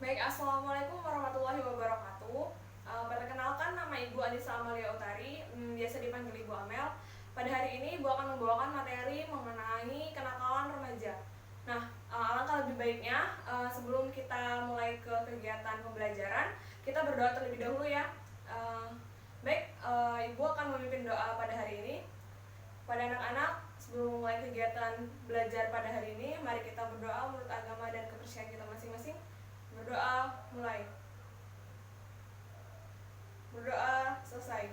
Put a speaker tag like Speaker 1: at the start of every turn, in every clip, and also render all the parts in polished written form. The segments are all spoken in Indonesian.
Speaker 1: Baik, Assalamualaikum warahmatullahi wabarakatuh. Perkenalkan, nama Ibu Anissa Amalia Utari, biasa dipanggil Ibu Amel. Pada hari ini Ibu akan membawakan materi mengenai kenakalan remaja. Nah, alangkah lebih baiknya sebelum kita mulai ke kegiatan pembelajaran, kita berdoa terlebih dahulu ya. Baik, Ibu akan memimpin doa pada hari ini. Pada anak-anak, sebelum mulai kegiatan belajar pada hari ini, mari kita berdoa menurut agama dan kepercayaan kita masing-masing. Berdoa mulai. Berdoa selesai.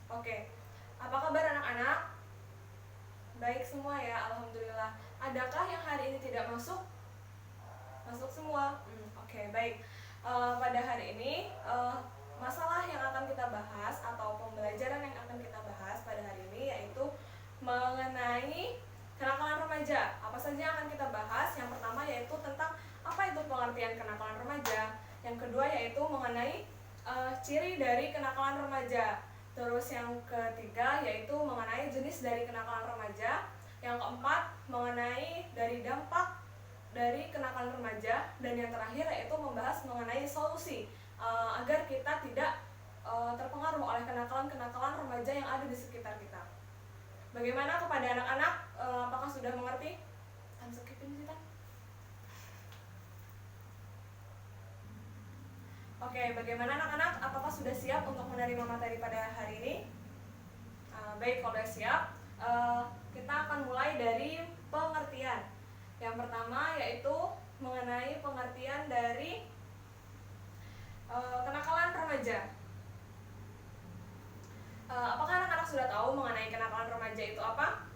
Speaker 1: Oke. Apa kabar anak-anak? Baik semua ya, alhamdulillah. Adakah yang hari ini tidak masuk? Masuk semua. Oke, baik. Pada hari ini masalah yang akan kita bahas atau pembelajaran yang akan kita bahas pada hari ini yaitu mengenai kenakalan remaja. Apa saja yang akan kita bahas? Yang pertama yaitu tentang apa itu pengertian kenakalan remaja. Yang kedua yaitu mengenai ciri dari kenakalan remaja. Terus yang ketiga yaitu mengenai jenis dari kenakalan remaja. Yang keempat mengenai dari dampak dari kenakalan remaja. Dan yang terakhir yaitu membahas mengenai solusi agar kita tidak terpengaruh oleh kenakalan-kenakalan remaja yang ada di sekitar kita. Bagaimana kepada anak-anak? Apakah sudah mengerti? Oke, bagaimana anak-anak? Apakah sudah siap untuk menerima materi pada hari ini? Baik, kalau sudah siap, kita akan mulai dari pengertian. Yang pertama yaitu mengenai pengertian dari kenakalan remaja. Apakah anak-anak sudah tahu mengenai kenakalan remaja itu apa?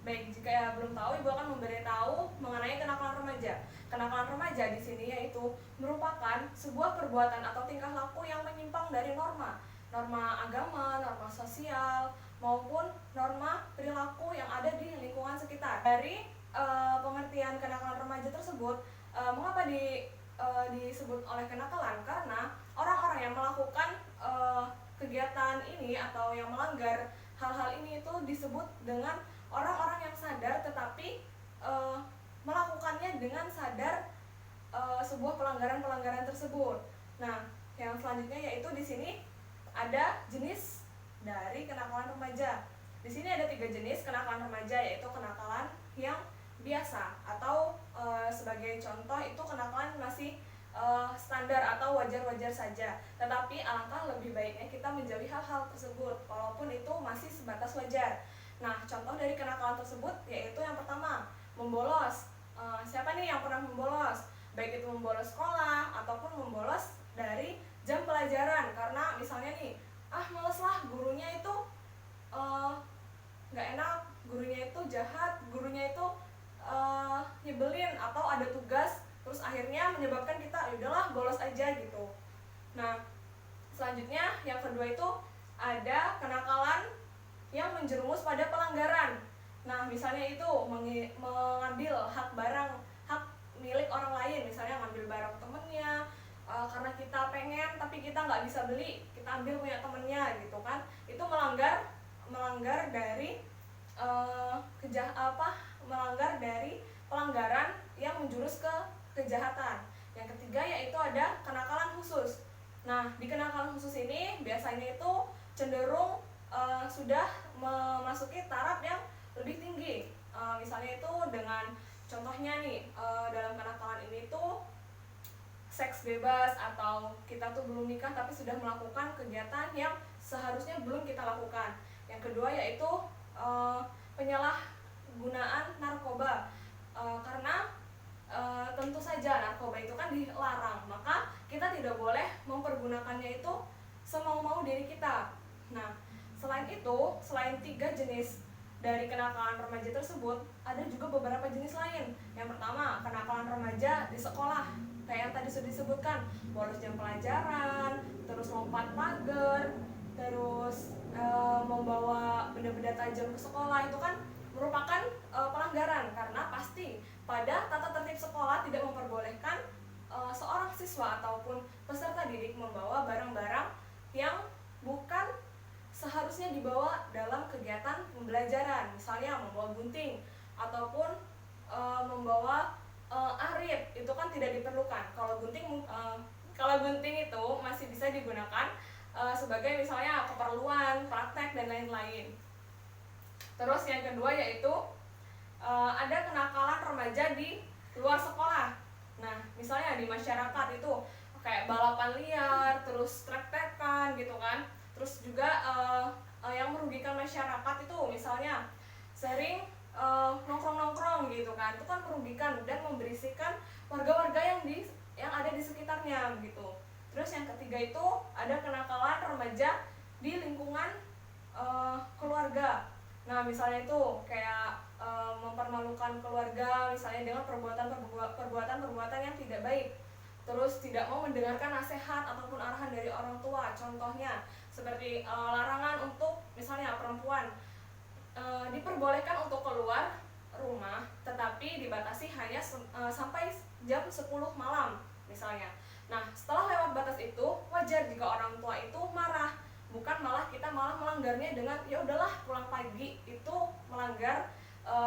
Speaker 1: Baik, jika belum tahu, Ibu akan memberitahu mengenai kenakalan remaja. Kenakalan remaja di sini yaitu merupakan sebuah perbuatan atau tingkah laku yang menyimpang dari norma agama, norma sosial, maupun norma perilaku yang ada di lingkungan sekitar. Dari pengertian kenakalan remaja tersebut, mengapa disebut oleh kenakalan? Karena orang-orang yang melakukan kegiatan ini atau yang melanggar hal-hal ini itu disebut dengan orang-orang yang sadar tetapi melakukannya dengan sadar sebuah pelanggaran tersebut. Nah, yang selanjutnya yaitu di sini ada jenis dari kenakalan remaja. Di sini ada 3 jenis kenakalan remaja, yaitu kenakalan yang biasa atau sebagai contoh itu kenakalan masih standar atau wajar-wajar saja. Tetapi alangkah lebih baiknya kita menjauhi hal-hal tersebut walaupun itu masih sebatas wajar. Nah, contoh dari kenakalan tersebut yaitu yang pertama, membolos. Siapa nih yang pernah membolos? Baik itu membolos sekolah ataupun membolos dari jam pelajaran karena misalnya nih, males lah, gurunya itu nggak enak, gurunya itu jahat, gurunya itu nyebelin atau ada tugas, terus akhirnya menyebabkan kita udahlah bolos aja gitu. Nah, selanjutnya yang kedua itu ada kenakalan yang menjerumus pada pelanggaran. Nah, misalnya itu mengambil hak milik orang lain, misalnya ngambil barang temennya karena kita pengen tapi kita nggak bisa beli, kita ambil punya temennya gitu kan. Itu melanggar dari melanggar dari pelanggaran yang menjurus ke kejahatan. Yang ketiga yaitu ada kenakalan khusus. Nah, di kenakalan khusus ini biasanya itu cenderung sudah memasuki taraf yang lebih tinggi. Misalnya itu dengan contohnya nih, dalam kenakalan ini tuh seks bebas atau kita tuh belum nikah tapi sudah melakukan kegiatan yang seharusnya belum kita lakukan. Yang kedua yaitu penyalahgunaan narkoba. Karena tentu saja narkoba itu kan dilarang, maka kita tidak boleh mempergunakannya itu semau-mau diri kita. Nah, selain 3 jenis dari kenakalan remaja tersebut, ada juga beberapa jenis lain. Yang pertama, kenakalan remaja di sekolah, kayak yang tadi sudah disebutkan, bolos jam pelajaran, terus lompat pagar, terus membawa benda-benda tajam ke sekolah, itu kan merupakan pelanggaran karena pasti pada tata tertib sekolah tidak memperbolehkan seorang siswa ataupun peserta didik membawa barang-barang yang bukan seharusnya dibawa dalam kegiatan pembelajaran, misalnya membawa gunting ataupun membawa arit itu kan tidak diperlukan. Kalau gunting itu masih bisa digunakan sebagai misalnya keperluan praktek dan lain-lain. Terus yang kedua yaitu ada kenakalan remaja di luar sekolah. Nah, misalnya di masyarakat itu kayak balapan liar, terus trek-trekan gitu kan. Terus juga yang merugikan masyarakat itu misalnya sering nongkrong-nongkrong gitu kan. Itu kan merugikan dan memberisihkan warga-warga yang ada di sekitarnya gitu. Terus yang ketiga itu ada kenakalan remaja di lingkungan keluarga. Nah, misalnya itu kayak mempermalukan keluarga misalnya dengan perbuatan yang tidak baik. Terus tidak mau mendengarkan nasihat ataupun arahan dari orang tua. Contohnya seperti larangan untuk misalnya perempuan diperbolehkan untuk keluar rumah tetapi dibatasi hanya sampai jam 10 malam misalnya. Nah, setelah lewat batas itu wajar jika orang tua itu marah, bukan kita malah melanggarnya dengan ya udahlah pulang pagi. Itu melanggar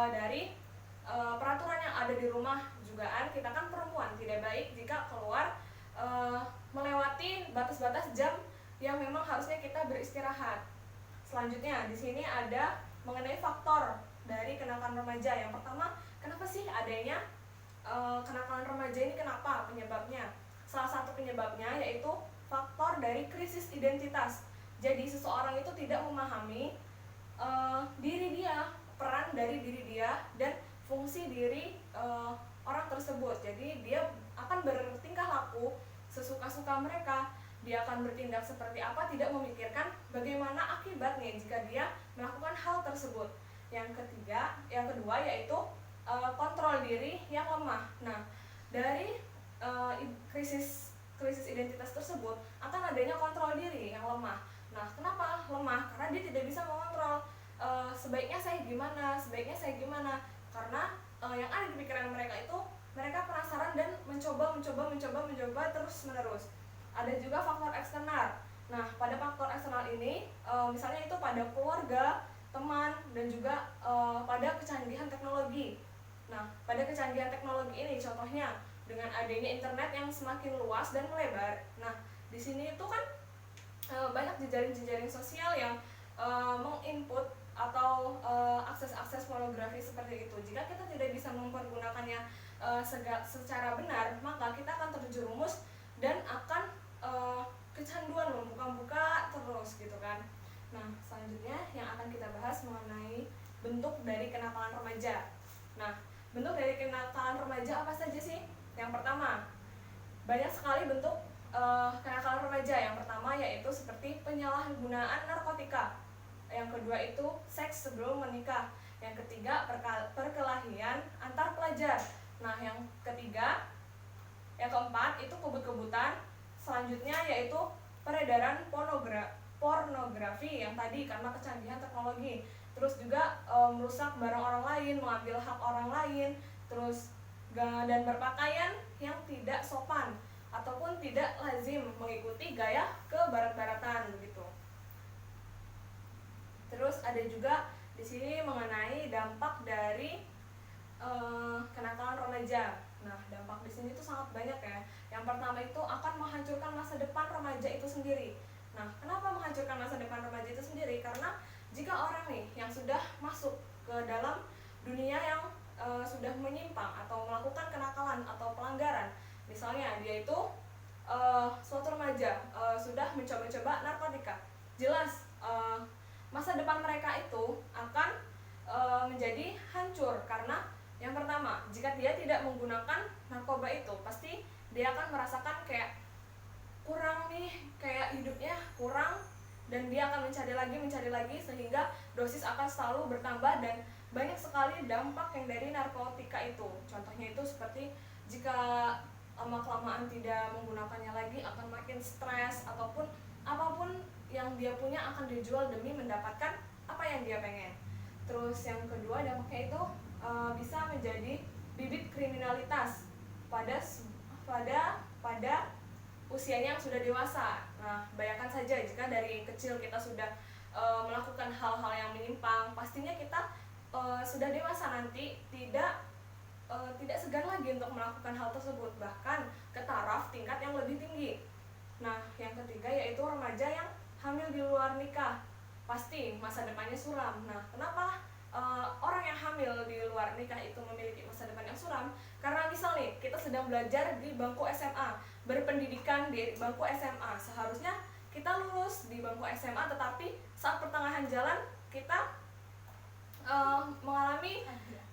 Speaker 1: dari peraturan yang ada di rumah jugaan. Kita kan perempuan, tidak baik jika keluar melewati batas-batas jam yang memang harusnya kita beristirahat. Selanjutnya di sini ada mengenai faktor dari kenakalan remaja. Yang pertama, kenapa sih adanya kenakalan remaja ini? Kenapa penyebabnya? Salah satu penyebabnya yaitu faktor dari krisis identitas. Jadi seseorang itu tidak memahami diri dia, peran dari diri dia dan fungsi diri orang tersebut. Jadi dia akan bertingkah laku sesuka-suka mereka. Dia akan bertindak seperti apa, tidak memikirkan bagaimana akibatnya jika dia melakukan hal tersebut. Yang kedua yaitu kontrol diri yang lemah. Nah, dari krisis identitas tersebut akan adanya kontrol diri yang lemah. Nah, kenapa lemah? Karena dia tidak bisa mengontrol sebaiknya saya gimana. Karena yang ada di pikiran mereka itu mereka penasaran dan mencoba terus menerus. Ada juga faktor eksternal. Nah, pada faktor eksternal ini misalnya itu pada keluarga, teman, dan juga pada kecanggihan teknologi. Nah, pada kecanggihan teknologi ini contohnya dengan adanya internet yang semakin luas dan melebar. Nah, di sini itu kan banyak jejaring-jejaring sosial yang menginput atau akses-akses pornografi seperti itu. Jika kita tidak bisa mempergunakannya secara benar, maka kita akan terjerumus dan akan kecanduan membuka-buka terus gitu kan. Nah, selanjutnya yang akan kita bahas mengenai bentuk dari kenakalan remaja. Nah, bentuk dari kenakalan remaja apa saja sih? Yang pertama, banyak sekali bentuk kenakalan remaja. Yang pertama yaitu seperti penyalahgunaan narkotika. Yang kedua itu seks sebelum menikah. Yang ketiga perkelahian antar pelajar. Nah, yang keempat itu kebut-kebutan. Selanjutnya yaitu peredaran pornografi yang tadi karena kecanggihan teknologi. Terus juga merusak barang orang lain, mengambil hak orang lain, terus dan berpakaian yang tidak sopan ataupun tidak lazim mengikuti gaya kebarat-baratan begitu. Terus ada juga di sini mengenai dampak dari kenakalan remaja. Nah, dampak di sini tuh sangat banyak ya. Yang pertama itu akan menghancurkan masa depan remaja itu sendiri. Nah, kenapa menghancurkan masa depan remaja itu sendiri? Karena jika orang nih yang sudah masuk ke dalam dunia yang sudah menyimpang atau melakukan kenakalan atau pelanggaran, misalnya dia itu suatu remaja sudah mencoba-coba narkotika, jelas masa depan mereka itu akan menjadi hancur. Karena yang pertama, jika dia tidak menggunakan narkoba itu, pasti dia akan merasakan kayak kurang nih, kayak hidupnya kurang, dan dia akan mencari lagi sehingga dosis akan selalu bertambah dan banyak sekali dampak yang dari narkotika itu. Contohnya itu seperti jika lama-kelamaan tidak menggunakannya lagi akan makin stres, ataupun apapun yang dia punya akan dijual demi mendapatkan apa yang dia pengen. Terus yang kedua dampaknya itu bisa menjadi bibit kriminalitas pada usianya yang sudah dewasa. Nah, bayangkan saja jika dari kecil kita sudah melakukan hal-hal yang menyimpang, pastinya kita sudah dewasa nanti tidak tidak segan lagi untuk melakukan hal tersebut, bahkan ke taraf tingkat yang lebih tinggi. Nah, yang ketiga yaitu remaja yang hamil di luar nikah. Pasti masa depannya suram. Nah, kenapa orang yang hamil di luar nikah itu memiliki masa depan yang suram? Karena misal nih, kita sedang belajar di bangku SMA, berpendidikan di bangku SMA. Seharusnya kita lulus di bangku SMA, tetapi saat pertengahan jalan kita mengalami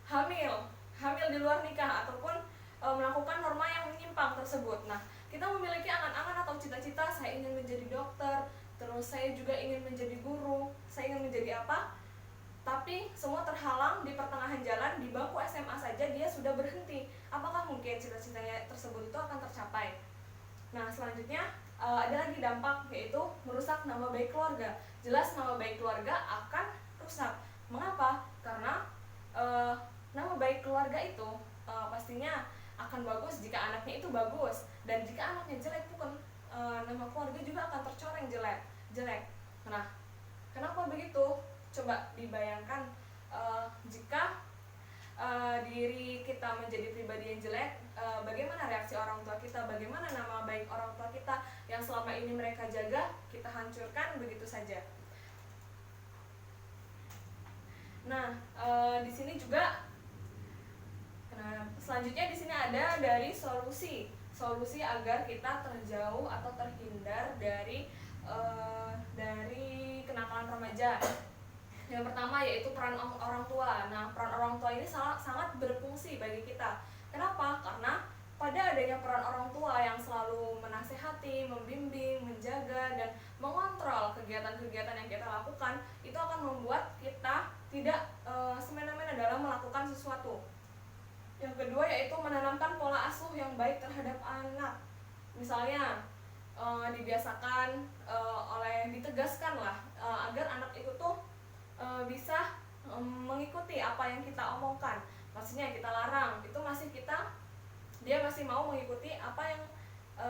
Speaker 1: hamil di luar nikah ataupun melakukan norma yang menyimpang tersebut. Nah, kita memiliki angan-angan atau cita-cita, saya ingin menjadi dokter, terus saya juga ingin menjadi guru, saya ingin menjadi apa, tapi semua terhalang di pertengahan jalan. Di bangku SMA saja dia sudah berhenti. Apakah mungkin cita-citanya tersebut itu akan tercapai? Nah, selanjutnya ada lagi dampak, yaitu merusak nama baik keluarga. Jelas nama baik keluarga akan rusak. Mengapa? Karena nama baik keluarga itu pastinya akan bagus jika anaknya itu bagus, dan jika anaknya jelek pun nama keluarga juga akan tercoreng jelek. Nah, kenapa begitu? Coba dibayangkan jika diri kita menjadi pribadi yang jelek, bagaimana reaksi orang tua kita, bagaimana nama baik orang tua kita yang selama ini mereka jaga, kita hancurkan begitu saja. Nah, di sini juga, selanjutnya di sini ada dari solusi agar kita terjauh atau terhindar dari kenakalan remaja. Yang pertama yaitu peran orang tua. Nah, peran orang tua ini sangat berfungsi bagi kita. Kenapa? Karena pada adanya peran orang tua yang selalu menasehati, membimbing, menjaga, dan mengontrol kegiatan-kegiatan yang kita lakukan, itu akan membuat kita tidak semena-mena dalam melakukan sesuatu. Yang kedua yaitu menanamkan pola asuh yang baik terhadap anak. Misalnya dibiasakan ditegaskan lah agar anak itu tuh bisa mengikuti apa yang kita omongkan. Maksudnya kita larang, itu dia masih mau mengikuti apa yang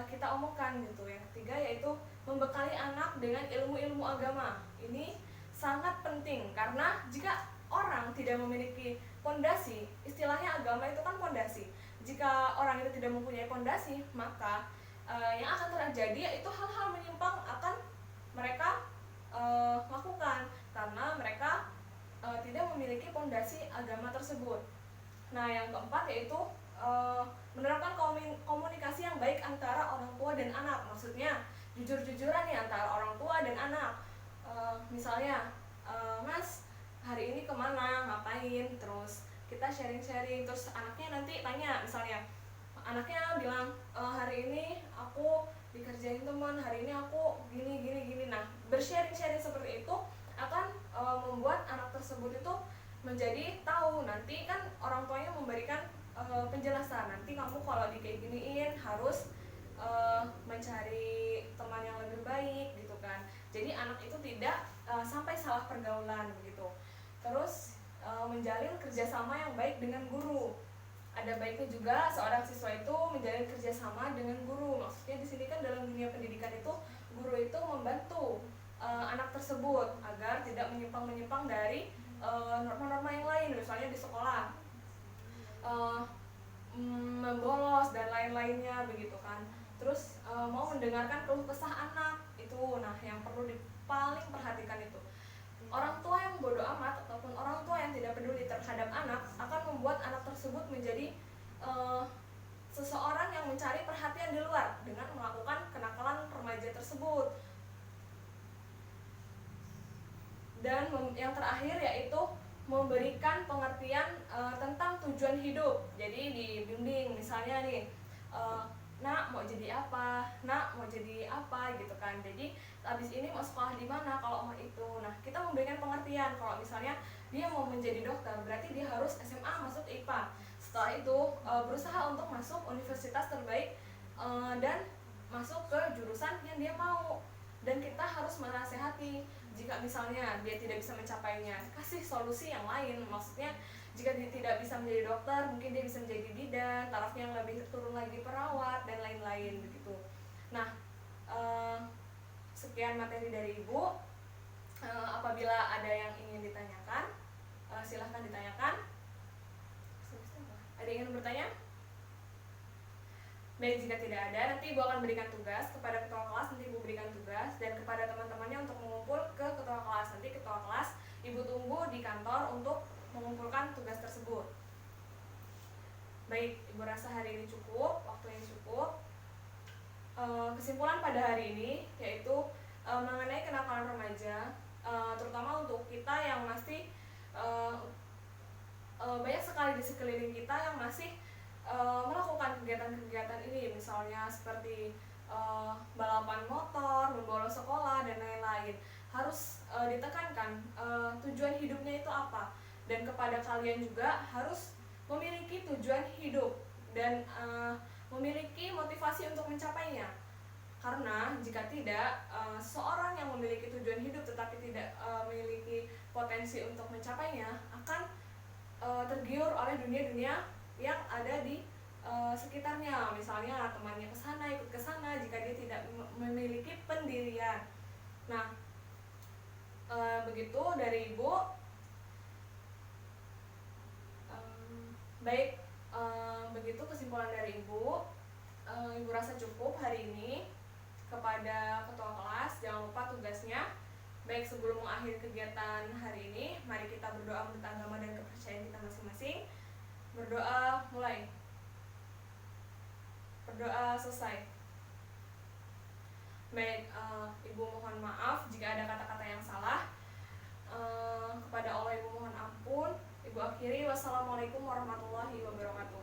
Speaker 1: kita omongkan gitu. Yang ketiga yaitu membekali anak dengan ilmu-ilmu agama. Ini sangat penting karena jika orang tidak memiliki pondasi, istilahnya agama itu kan pondasi. Jika orang itu tidak mempunyai pondasi, maka yang akan terjadi yaitu hal-hal menyimpang akan mereka lakukan karena mereka tidak memiliki pondasi agama tersebut. Nah, yang keempat yaitu menerapkan komunikasi yang baik antara orang tua dan anak. Maksudnya jujur-jujuran nih antara orang tua dan anak. Misalnya, Mas, hari ini kemana, ngapain, terus kita sharing-sharing, terus anaknya nanti tanya, misalnya anaknya bilang hari ini aku dikerjain teman, hari ini aku gini. Nah, bersharing-sharing seperti itu akan membuat anak tersebut itu menjadi tahu. Nanti kan orang tuanya memberikan penjelasan, nanti kamu kalau di kayak giniin harus mencari teman yang lebih baik gitu kan. Jadi anak itu tidak sampai salah pergaulan begitu. Terus menjalin kerjasama yang baik dengan guru. Ada baiknya juga seorang siswa itu menjalin kerjasama dengan guru. Maksudnya di sini kan dalam dunia pendidikan itu guru itu membantu anak tersebut agar tidak menyimpang dari norma-norma yang lain. Misalnya di sekolah membolos dan lain-lainnya begitu kan. Terus mau mendengarkan keluh kesah anak itu, nah yang perlu paling perhatikan itu. Orang tua yang bodoh amat ataupun orang tua yang tidak peduli terhadap anak akan membuat anak tersebut menjadi seseorang yang mencari perhatian di luar dengan melakukan kenakalan remaja tersebut. Dan yang terakhir yaitu memberikan pengertian tentang tujuan hidup. Jadi dibimbing, misalnya nih, nak mau jadi apa, nak mau jadi apa gitu kan. Jadi habis ini mau sekolah di mana kalau mau itu. Nah, kita memberikan pengertian kalau misalnya dia mau menjadi dokter, berarti dia harus SMA masuk IPA. Setelah itu berusaha untuk masuk universitas terbaik dan masuk ke jurusan yang dia mau. Dan kita harus menasehati jika misalnya dia tidak bisa mencapainya, kasih solusi yang lain. Maksudnya jika dia tidak bisa menjadi dokter, mungkin dia bisa menjadi bidan, tarafnya yang lebih turun lagi perawat dan lain-lain begitu. Nah, sekian materi dari Ibu. Apabila ada yang ingin ditanyakan, silahkan ditanyakan. Ada yang ingin bertanya? Baik, jika tidak ada, nanti Ibu akan berikan tugas kepada ketua kelas, nanti Ibu berikan tugas, dan kepada teman-temannya untuk mengumpul ke ketua kelas. Nanti ketua kelas Ibu tunggu di kantor untuk mengumpulkan tugas tersebut. Baik, Ibu rasa hari ini cukup, waktunya cukup. Kesimpulan pada hari ini yaitu mengenai kenakalan remaja, terutama untuk kita yang masih banyak sekali di sekeliling kita yang masih melakukan kegiatan-kegiatan ini, misalnya seperti balapan motor, membolos sekolah, dan lain-lain. Harus ditekankan tujuan hidupnya itu apa, dan kepada kalian juga harus memiliki tujuan hidup dan memiliki motivasi untuk mencapainya. Karena jika tidak, seorang yang memiliki tujuan hidup tetapi tidak memiliki potensi untuk mencapainya akan tergiur oleh dunia-dunia yang ada di sekitarnya, misalnya temannya ke sana, ikut ke sana jika dia tidak memiliki pendirian. Nah, begitu dari Ibu. Baik, begitu kesimpulan dari Ibu. Ibu rasa cukup hari ini. Kepada ketua kelas, jangan lupa tugasnya. Baik, sebelum mengakhiri kegiatan hari ini, mari kita berdoa menurut agama dan kepercayaan kita masing-masing. Berdoa mulai. Berdoa selesai. Baik, Ibu mohon maaf jika ada kata-kata yang salah. Kepada Allah Ibu mohon ampun. Ibu akhiri, wassalamualaikum warahmatullahi wabarakatuh.